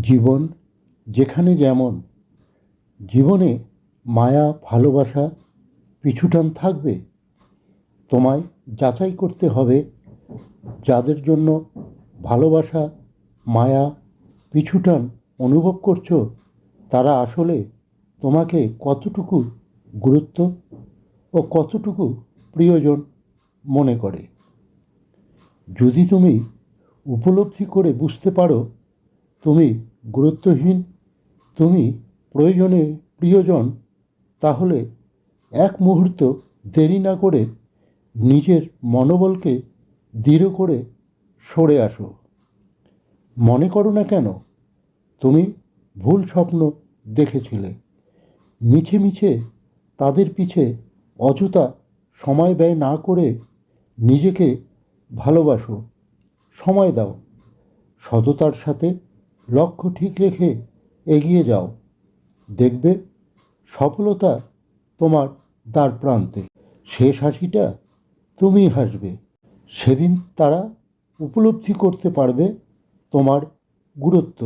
জীবন যেখানে যেমন, জীবনে মায়া ভালোবাসা পিছুটান থাকবে। তোমায় যাচাই করতে হবে যাদের জন্য ভালোবাসা মায়া পিছুটান অনুভব করছো, তারা আসলে তোমাকে কতটুকু গুরুত্ব ও কতটুকু প্রিয়জন মনে করে। যদি তুমি উপলব্ধি করে বুঝতে পারো তুমি গুরুত্বহীন, তুমি প্রয়োজনে প্রিয়জন, তাহলে এক মুহূর্ত দেরি না করে নিজের মনোবলকে দৃঢ় করে সরে আসো। মনে করো না কেন তুমি ভুল স্বপ্ন দেখেছিলে, মিছে মিছে তাদের পিছে অযথা সময় ব্যয় না করে নিজেকে ভালোবাসো, সময় দাও, সততার সাথে লক্ষ্য ঠিক রেখে এগিয়ে যাও। দেখবে সফলতা তোমার দ্বার প্রান্তে। শেষ হাসিটা তুমি হাসবে। সেদিন তারা উপলব্ধি করতে পারবে তোমার গুরুত্ব।